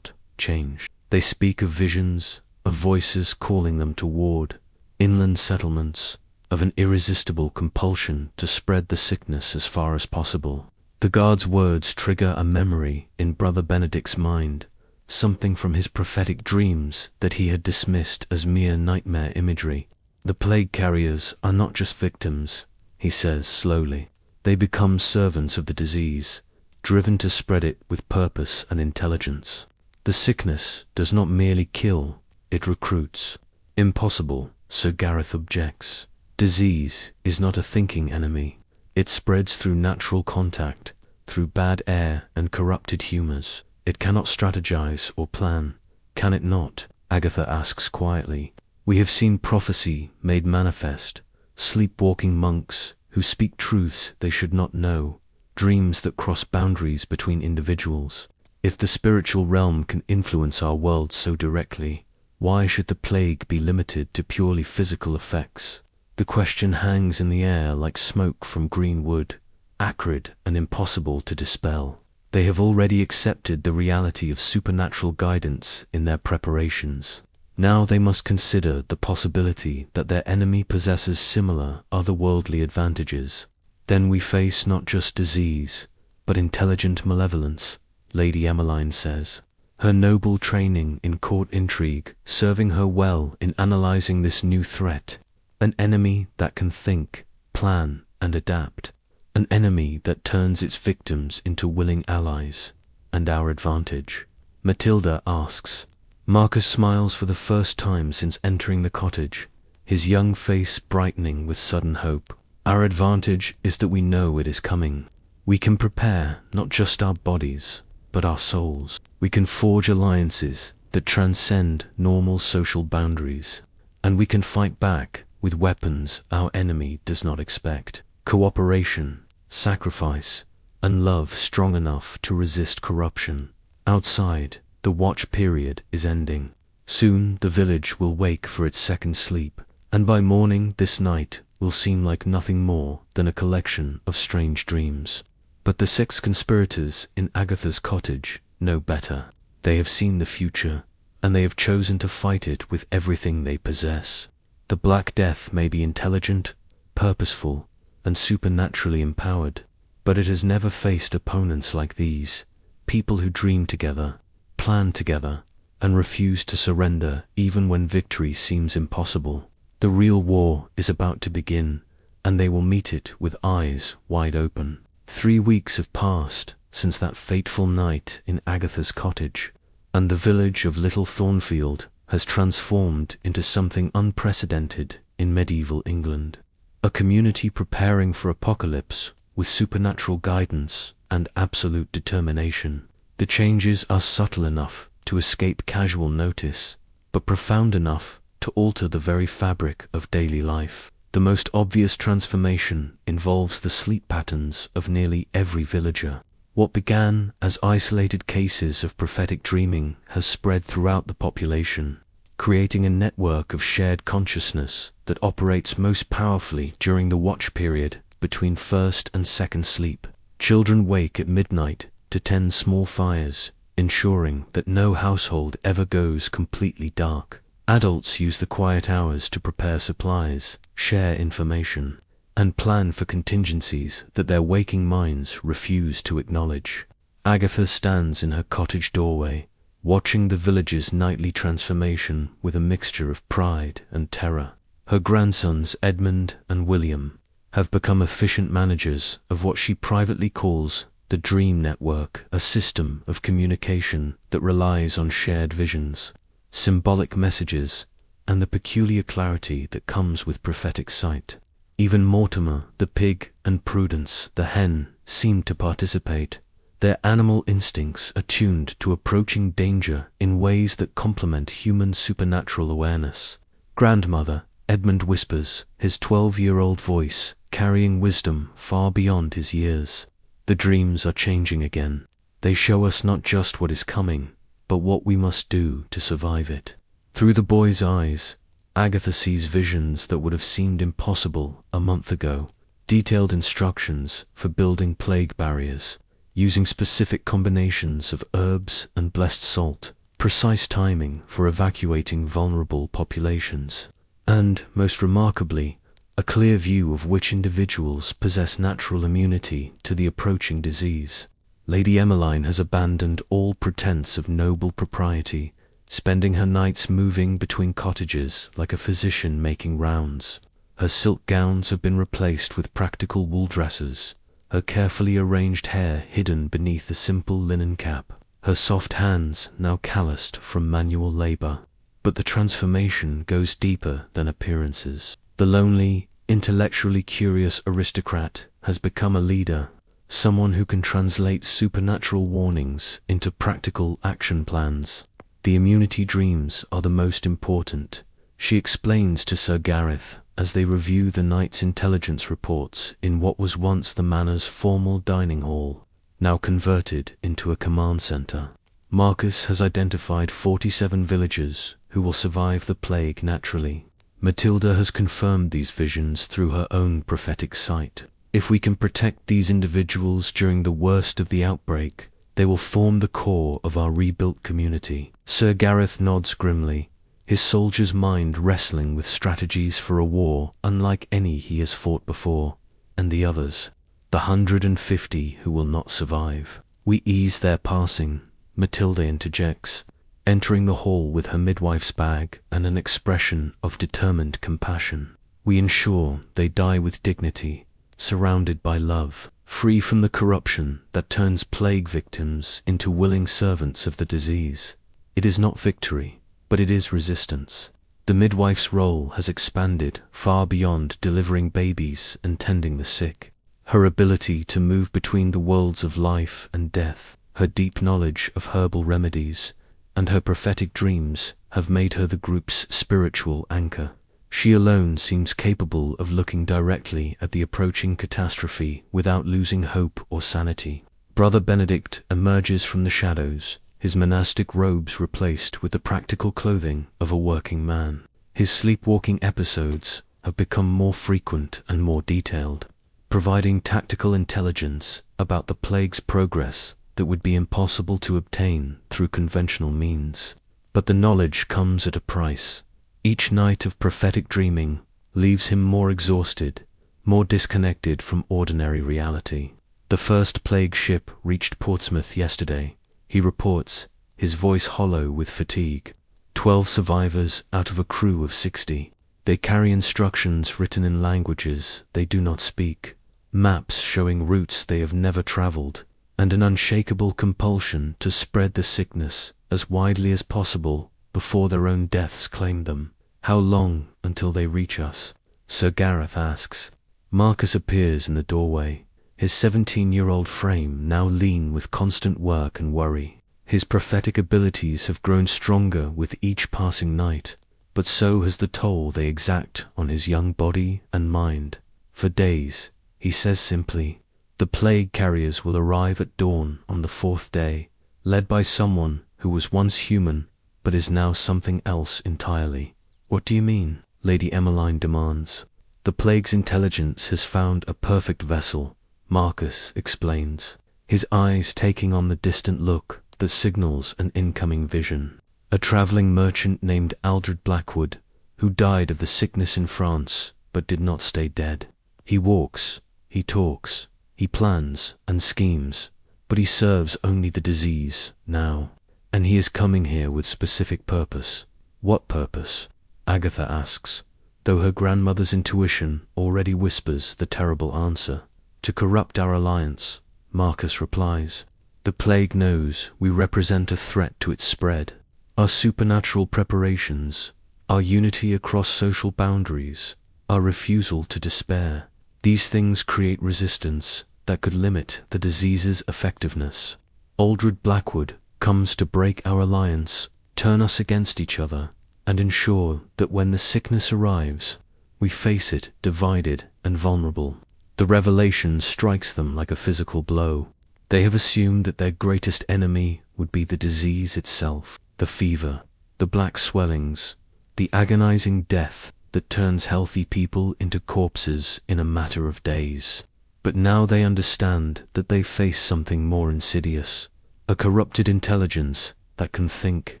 changed. They speak of visions, of voices calling them toward inland settlements, of an irresistible compulsion to spread the sickness as far as possible. The guard's words trigger a memory in Brother Benedict's mind, something from his prophetic dreams that he had dismissed as mere nightmare imagery. The plague carriers are not just victims, he says slowly. They become servants of the disease, driven to spread it with purpose and intelligence. The sickness does not merely kill, it recruits. Impossible, Sir Gareth objects. Disease is not a thinking enemy. It spreads through natural contact, through bad air and corrupted humors. It cannot strategize or plan, can it not? Agatha asks quietly. We have seen prophecy made manifest, sleepwalking monks who speak truths they should not know, dreams that cross boundaries between individuals. If the spiritual realm can influence our world so directly, why should the plague be limited to purely physical effects? The question hangs in the air like smoke from green wood, acrid and impossible to dispel. They have already accepted the reality of supernatural guidance in their preparations. Now they must consider the possibility that their enemy possesses similar otherworldly advantages. Then we face not just disease, but intelligent malevolence, Lady Emmeline says, her noble training in court intrigue serving her well in analyzing this new threat. An enemy that can think, plan, and adapt. An enemy that turns its victims into willing allies. And our advantage? Matilda asks. Marcus smiles for the first time since entering the cottage, his young face brightening with sudden hope. Our advantage is that we know it is coming. We can prepare not just our bodies, but our souls. We can forge alliances that transcend normal social boundaries, and we can fight back with weapons our enemy does not expect. Cooperation, sacrifice, and love strong enough to resist corruption. Outside, the watch period is ending. Soon the village will wake for its second sleep, and by morning this night will seem like nothing more than a collection of strange dreams. But the 6 conspirators in Agatha's cottage know better. They have seen the future, and they have chosen to fight it with everything they possess. The Black Death may be intelligent, purposeful, and supernaturally empowered, but it has never faced opponents like these, people who dream together, plan together, and refuse to surrender even when victory seems impossible. The real war is about to begin, and they will meet it with eyes wide open. 3 weeks have passed since that fateful night in Agatha's cottage, and the village of Little Thornfield has transformed into something unprecedented in medieval England. A community preparing for apocalypse with supernatural guidance and absolute determination. The changes are subtle enough to escape casual notice, but profound enough to alter the very fabric of daily life. The most obvious transformation involves the sleep patterns of nearly every villager. What began as isolated cases of prophetic dreaming has spread throughout the population, creating a network of shared consciousness that operates most powerfully during the watch period between first and second sleep. Children wake at midnight to tend small fires, ensuring that no household ever goes completely dark. Adults use the quiet hours to prepare supplies, share information, and plan for contingencies that their waking minds refuse to acknowledge. Agatha stands in her cottage doorway, watching the village's nightly transformation with a mixture of pride and terror. Her grandsons Edmund and William have become efficient managers of what she privately calls the Dream Network, a system of communication that relies on shared visions, symbolic messages, and the peculiar clarity that comes with prophetic sight. Even Mortimer, the pig, and Prudence, the hen, seem to participate, their animal instincts attuned to approaching danger in ways that complement human supernatural awareness. Grandmother, Edmund whispers, his 12-year-old voice carrying wisdom far beyond his years. The dreams are changing again. They show us not just what is coming, but what we must do to survive it. Through the boy's eyes, Agatha sees visions that would have seemed impossible a month ago. Detailed instructions for building plague barriers, using specific combinations of herbs and blessed salt, precise timing for evacuating vulnerable populations, and, most remarkably, a clear view of which individuals possess natural immunity to the approaching disease. Lady Emmeline has abandoned all pretense of noble propriety, spending her nights moving between cottages like a physician making rounds. Her silk gowns have been replaced with practical wool dresses, her carefully arranged hair hidden beneath a simple linen cap, her soft hands now calloused from manual labor. But the transformation goes deeper than appearances. The lonely, intellectually curious aristocrat has become a leader, someone who can translate supernatural warnings into practical action plans. The immunity dreams are the most important, she explains to Sir Gareth as they review the night's intelligence reports in what was once the manor's formal dining hall, now converted into a command center. Marcus has identified 47 villagers who will survive the plague naturally. Matilda has confirmed these visions through her own prophetic sight. If we can protect these individuals during the worst of the outbreak, they will form the core of our rebuilt community. Sir Gareth nods grimly, his soldier's mind wrestling with strategies for a war unlike any he has fought before. And the others, the 150 who will not survive. We ease their passing, Matilda interjects, entering the hall with her midwife's bag and an expression of determined compassion. We ensure they die with dignity, surrounded by love, free from the corruption that turns plague victims into willing servants of the disease. It is not victory, but it is resistance. The midwife's role has expanded far beyond delivering babies and tending the sick. Her ability to move between the worlds of life and death, her deep knowledge of herbal remedies, and her prophetic dreams have made her the group's spiritual anchor. She alone seems capable of looking directly at the approaching catastrophe without losing hope or sanity. Brother Benedict emerges from the shadows, his monastic robes replaced with the practical clothing of a working man. His sleepwalking episodes have become more frequent and more detailed, providing tactical intelligence about the plague's progress that would be impossible to obtain through conventional means. But the knowledge comes at a price. Each night of prophetic dreaming leaves him more exhausted, more disconnected from ordinary reality. The first plague ship reached Portsmouth yesterday, he reports, his voice hollow with fatigue. 12 survivors out of a crew of 60. They carry instructions written in languages they do not speak, maps showing routes they have never traveled, and an unshakable compulsion to spread the sickness as widely as possible before their own deaths claim them. How long until they reach us? Sir Gareth asks. Marcus appears in the doorway, his 17-year-old frame now lean with constant work and worry. His prophetic abilities have grown stronger with each passing night, but so has the toll they exact on his young body and mind. For days, he says simply, the plague carriers will arrive at dawn on the 4th day, led by someone who was once human, but is now something else entirely. What do you mean? Lady Emmeline demands. The plague's intelligence has found a perfect vessel, Marcus explains, his eyes taking on the distant look that signals an incoming vision. A travelling merchant named Aldred Blackwood, who died of the sickness in France, but did not stay dead. He walks, he talks, he plans and schemes, but he serves only the disease now. And he is coming here with specific purpose. What purpose? Agatha asks, though her grandmother's intuition already whispers the terrible answer. To corrupt our alliance, Marcus replies. The plague knows we represent a threat to its spread. Our supernatural preparations, our unity across social boundaries, our refusal to despair, these things create resistance that could limit the disease's effectiveness. Aldred Blackwood comes to break our alliance, turn us against each other, and ensure that when the sickness arrives, we face it divided and vulnerable. The revelation strikes them like a physical blow. They have assumed that their greatest enemy would be the disease itself, the fever, the black swellings, the agonizing death that turns healthy people into corpses in a matter of days. But now they understand that they face something more insidious, a corrupted intelligence that can think,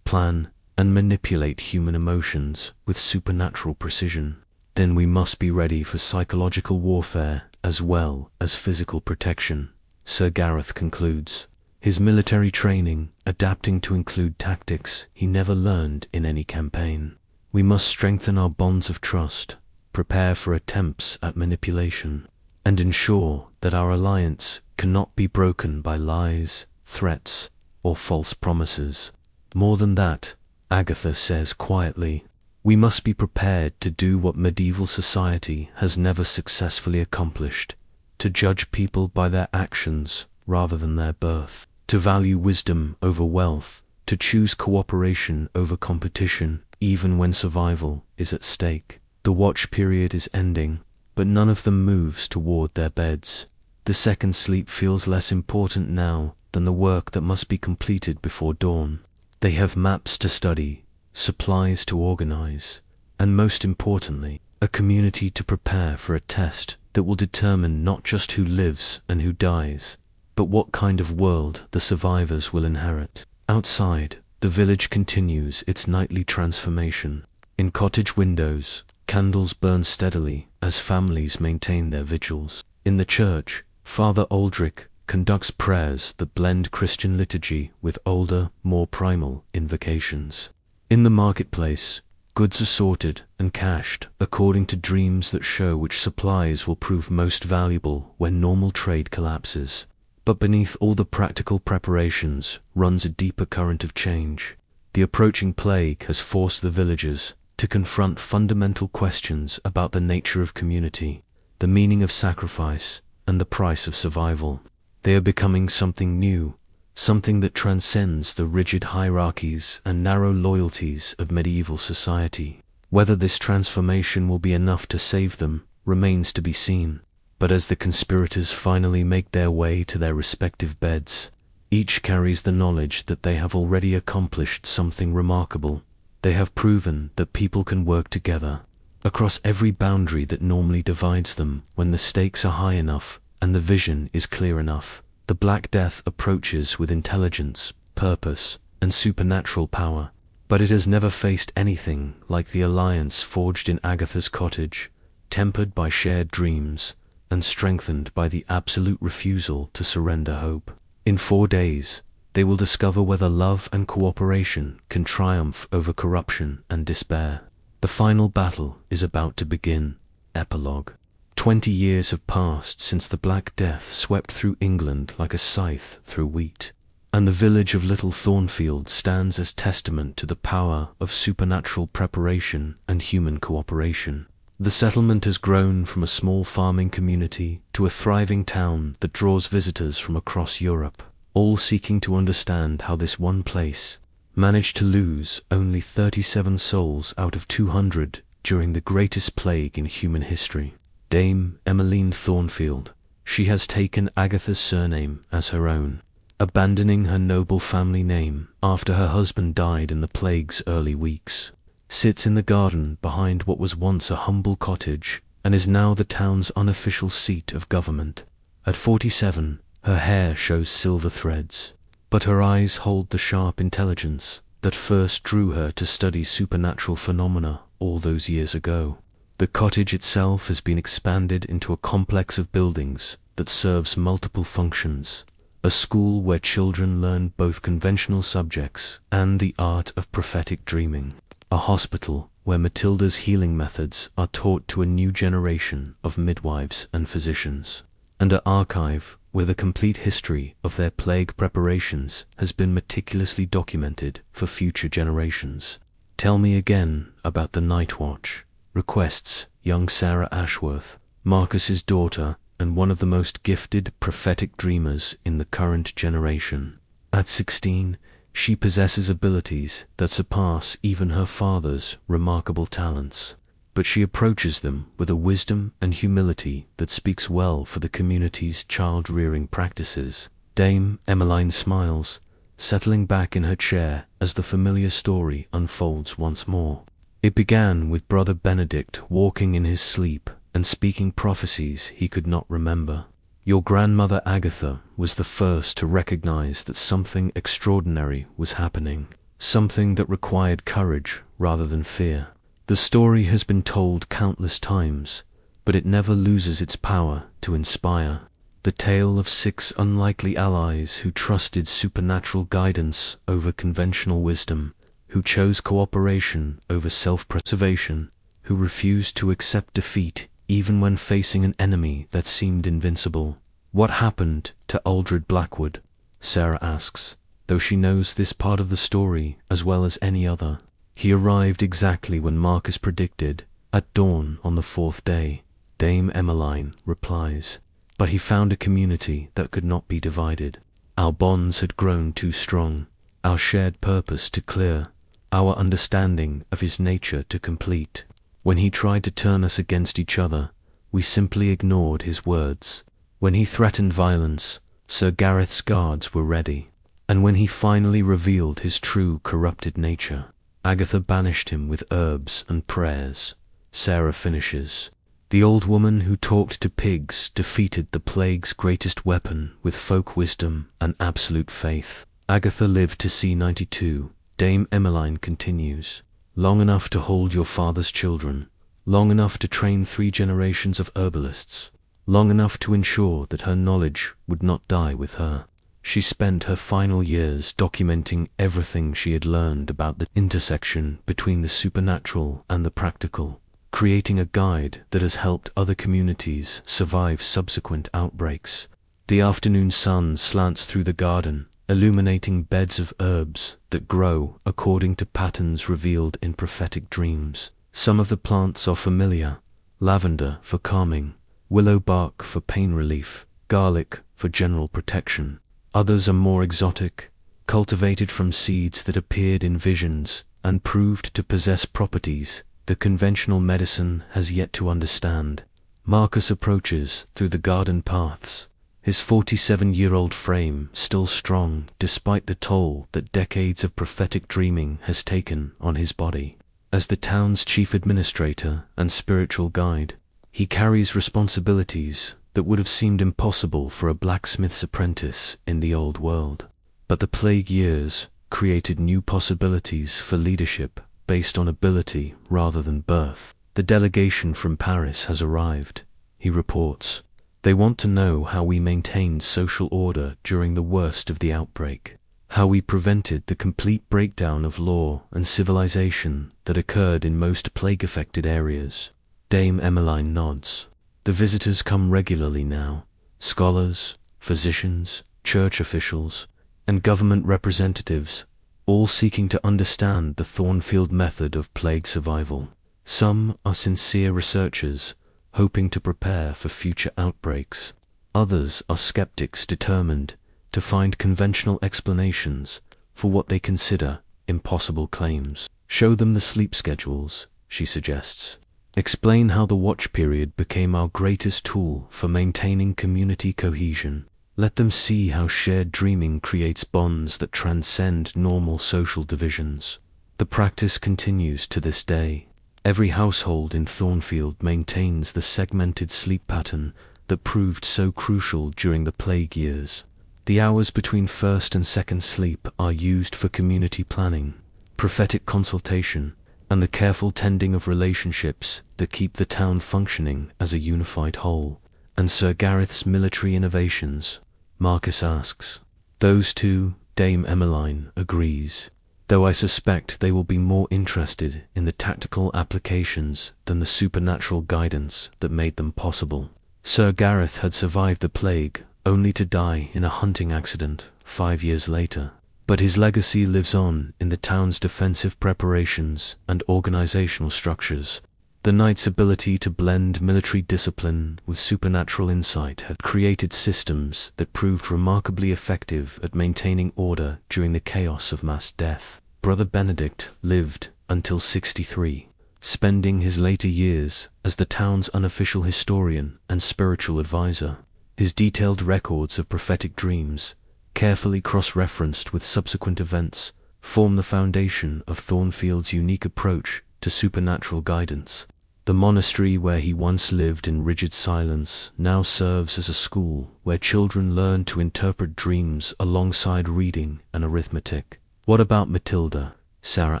plan, and manipulate human emotions with supernatural precision. Then we must be ready for psychological warfare as well as physical protection, Sir Gareth concludes, his military training adapting to include tactics he never learned in any campaign. We must strengthen our bonds of trust, prepare for attempts at manipulation, and ensure that our alliance cannot be broken by lies, threats, or false promises. More than that, Agatha says quietly, we must be prepared to do what medieval society has never successfully accomplished, to judge people by their actions rather than their birth, to value wisdom over wealth, to choose cooperation over competition, even when survival is at stake. The watch period is ending, but none of them moves toward their beds. The second sleep feels less important now than the work that must be completed before dawn. They have maps to study, supplies to organize, and most importantly, a community to prepare for a test that will determine not just who lives and who dies, but what kind of world the survivors will inherit. Outside, the village continues its nightly transformation. In cottage windows, candles burn steadily as families maintain their vigils. In the church, Father Aldrich conducts prayers that blend Christian liturgy with older, more primal invocations. In the marketplace, goods are sorted and cached according to dreams that show which supplies will prove most valuable when normal trade collapses. But beneath all the practical preparations runs a deeper current of change. The approaching plague has forced the villagers to confront fundamental questions about the nature of community, the meaning of sacrifice, and the price of survival. They are becoming something new, something that transcends the rigid hierarchies and narrow loyalties of medieval society. Whether this transformation will be enough to save them remains to be seen. But as the conspirators finally make their way to their respective beds, each carries the knowledge that they have already accomplished something remarkable. They have proven that people can work together across every boundary that normally divides them when the stakes are high enough and the vision is clear enough. The Black Death approaches with intelligence, purpose, and supernatural power, but it has never faced anything like the alliance forged in Agatha's cottage, tempered by shared dreams and strengthened by the absolute refusal to surrender hope. In 4 days, they will discover whether love and cooperation can triumph over corruption and despair. The final battle is about to begin. Epilogue. 20 years have passed since the Black Death swept through England like a scythe through wheat, and the village of Little Thornfield stands as testament to the power of supernatural preparation and human cooperation. The settlement has grown from a small farming community to a thriving town that draws visitors from across Europe, all seeking to understand how this one place managed to lose only 37 souls out of 200 during the greatest plague in human history. Dame Emmeline Thornfield, she has taken Agatha's surname as her own, abandoning her noble family name after her husband died in the plague's early weeks, sits in the garden behind what was once a humble cottage and is now the town's unofficial seat of government. At 47, her hair shows silver threads, but her eyes hold the sharp intelligence that first drew her to study supernatural phenomena all those years ago. The cottage itself has been expanded into a complex of buildings that serves multiple functions, a school where children learn both conventional subjects and the art of prophetic dreaming, a hospital where Matilda's healing methods are taught to a new generation of midwives and physicians, and an archive where the complete history of their plague preparations has been meticulously documented for future generations. Tell me again about the night watch, requests young Sarah Ashworth, Marcus's daughter and one of the most gifted prophetic dreamers in the current generation. At 16, she possesses abilities that surpass even her father's remarkable talents, but she approaches them with a wisdom and humility that speaks well for the community's child-rearing practices. Dame Emmeline smiles, settling back in her chair as the familiar story unfolds once more. It began with Brother Benedict walking in his sleep and speaking prophecies he could not remember. Your grandmother Agatha was the first to recognize that something extraordinary was happening, something that required courage rather than fear. The story has been told countless times, but it never loses its power to inspire. The tale of 6 unlikely allies who trusted supernatural guidance over conventional wisdom, who chose cooperation over self-preservation, who refused to accept defeat even when facing an enemy that seemed invincible. What happened to Aldred Blackwood? Sarah asks, though she knows this part of the story as well as any other. He arrived exactly when Marcus predicted, at dawn on the 4th day, Dame Emmeline replies. But he found a community that could not be divided. Our bonds had grown too strong, our shared purpose too clear, our understanding of his nature too complete. When he tried to turn us against each other, we simply ignored his words. When he threatened violence, Sir Gareth's guards were ready. And when he finally revealed his true corrupted nature, Agatha banished him with herbs and prayers. Sarah finishes. The old woman who talked to pigs defeated the plague's greatest weapon with folk wisdom and absolute faith. Agatha lived to see 92. Dame Emmeline continues. Long enough to hold your father's children, long enough to train 3 generations of herbalists, long enough to ensure that her knowledge would not die with her. She spent her final years documenting everything she had learned about the intersection between the supernatural and the practical, creating a guide that has helped other communities survive subsequent outbreaks. The afternoon sun slants through the garden, illuminating beds of herbs that grow according to patterns revealed in prophetic dreams. Some of the plants are familiar: lavender for calming, willow bark for pain relief, garlic for general protection. Others are more exotic, cultivated from seeds that appeared in visions and proved to possess properties the conventional medicine has yet to understand. Marcus approaches through the garden paths, his 47-year-old frame still strong despite the toll that decades of prophetic dreaming has taken on his body. As the town's chief administrator and spiritual guide, he carries responsibilities that would have seemed impossible for a blacksmith's apprentice in the old world. But the plague years created new possibilities for leadership based on ability rather than birth. The delegation from Paris has arrived, he reports. They want to know how we maintained social order during the worst of the outbreak, how we prevented the complete breakdown of law and civilization that occurred in most plague-affected areas. Dame Emmeline nods. The visitors come regularly now: scholars, physicians, church officials, and government representatives, all seeking to understand the Thornfield method of plague survival. Some are sincere researchers, hoping to prepare for future outbreaks. Others are skeptics determined to find conventional explanations for what they consider impossible claims. Show them the sleep schedules, she suggests. Explain how the watch period became our greatest tool for maintaining community cohesion. Let them see how shared dreaming creates bonds that transcend normal social divisions. The practice continues to this day. Every household in Thornfield maintains the segmented sleep pattern that proved so crucial during the plague years. The hours between first and second sleep are used for community planning, prophetic consultation, and the careful tending of relationships that keep the town functioning as a unified whole. And Sir Gareth's military innovations? Marcus asks. Those too, Dame Emmeline agrees, though I suspect they will be more interested in the tactical applications than the supernatural guidance that made them possible. Sir Gareth had survived the plague, only to die in a hunting accident 5 years later. But his legacy lives on in the town's defensive preparations and organizational structures. The knight's ability to blend military discipline with supernatural insight had created systems that proved remarkably effective at maintaining order during the chaos of mass death. Brother Benedict lived until 63, spending his later years as the town's unofficial historian and spiritual advisor. His detailed records of prophetic dreams, carefully cross-referenced with subsequent events, form the foundation of Thornfield's unique approach to supernatural guidance. The monastery where he once lived in rigid silence now serves as a school where children learn to interpret dreams alongside reading and arithmetic. What about Matilda? Sarah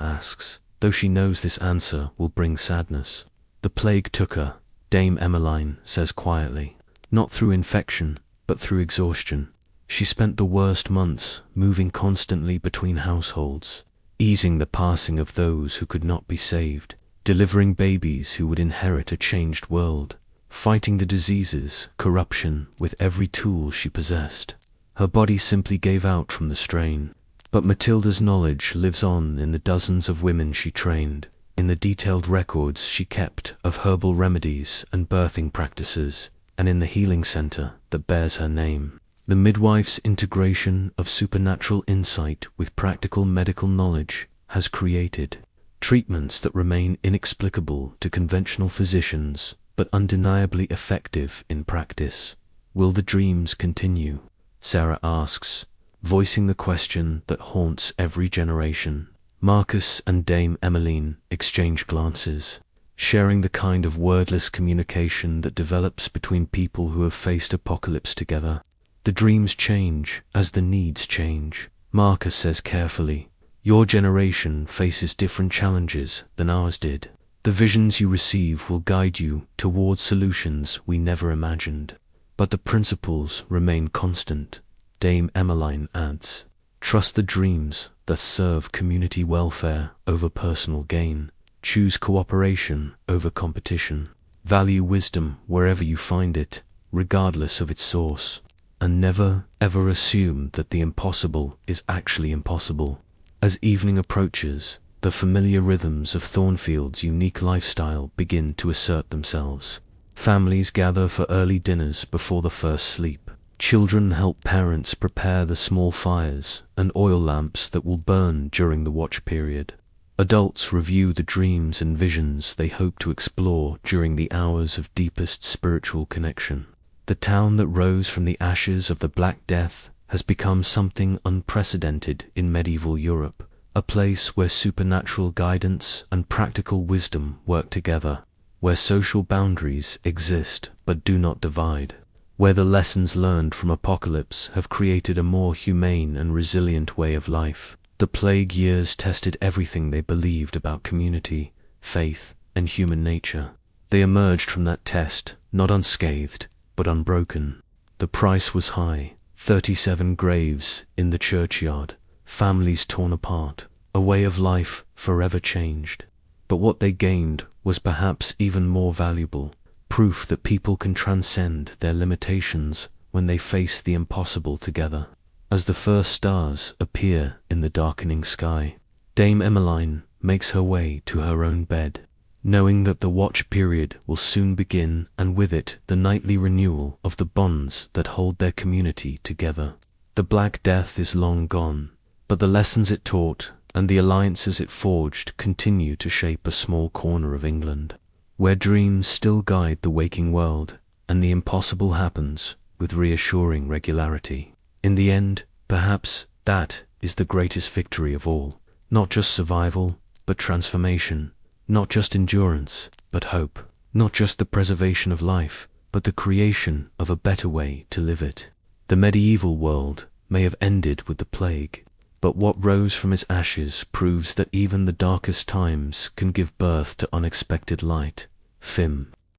asks, though she knows this answer will bring sadness. The plague took her, Dame Emmeline says quietly, not through infection, but through exhaustion. She spent the worst months moving constantly between households, easing the passing of those who could not be saved, delivering babies who would inherit a changed world, fighting the diseases, corruption with every tool she possessed. Her body simply gave out from the strain. But Matilda's knowledge lives on in the dozens of women she trained, in the detailed records she kept of herbal remedies and birthing practices, and in the healing center that bears her name. The midwife's integration of supernatural insight with practical medical knowledge has created treatments that remain inexplicable to conventional physicians, but undeniably effective in practice. Will the dreams continue? Sarah asks, voicing the question that haunts every generation. Marcus and Dame Emmeline exchange glances, sharing the kind of wordless communication that develops between people who have faced apocalypse together. The dreams change as the needs change. Marcus says carefully, your generation faces different challenges than ours did. The visions you receive will guide you towards solutions we never imagined. But the principles remain constant. Dame Emmeline adds, trust the dreams that serve community welfare over personal gain. Choose cooperation over competition. Value wisdom wherever you find it, regardless of its source. and never, ever assume that the impossible is actually impossible. As evening approaches, the familiar rhythms of Thornfield's unique lifestyle begin to assert themselves. Families gather for early dinners before the first sleep. Children help parents prepare the small fires and oil lamps that will burn during the watch period. Adults review the dreams and visions they hope to explore during the hours of deepest spiritual connection. The town that rose from the ashes of the Black Death has become something unprecedented in medieval Europe, a place where supernatural guidance and practical wisdom work together, where social boundaries exist but do not divide, where the lessons learned from apocalypse have created a more humane and resilient way of life. The plague years tested everything they believed about community, faith, and human nature. They emerged from that test, not unscathed, but unbroken. The price was high: 37 graves in the churchyard, families torn apart, a way of life forever changed. But what they gained was perhaps even more valuable: proof that people can transcend their limitations when they face the impossible together. As the first stars appear in the darkening sky, Dame Emmeline makes her way to her own bed, knowing that the watch period will soon begin, and with it the nightly renewal of the bonds that hold their community together. The Black Death is long gone, but the lessons it taught and the alliances it forged continue to shape a small corner of England, where dreams still guide the waking world, and the impossible happens with reassuring regularity. In the end, perhaps that is the greatest victory of all: not just survival, but transformation; not just endurance, but hope; not just the preservation of life, but the creation of a better way to live it. The medieval world may have ended with the plague, but what rose from its ashes proves that even the darkest times can give birth to unexpected light. Fim.